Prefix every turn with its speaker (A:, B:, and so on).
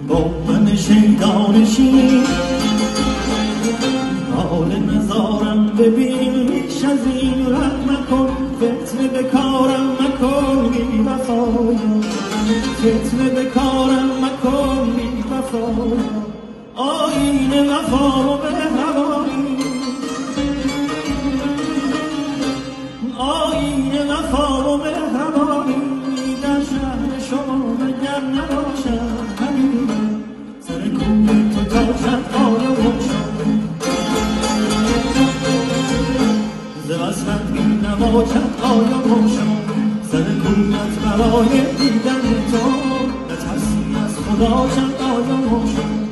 A: با من شیطانشی حال نزارم ببین بیش از این رد مکن فتنه به کارم مکن بی وفایا فتنه به کارم مکن بی وفایا آیین وفا و مهربانی آیین وفا و مهربانی در شهر شما مگر نباشد همین سر کوی تو تا شد آیا باشد ز وصلت بی نباشد آیا باشد سر کویت برای دیدن تو نترسی از خدا شد آیا باشد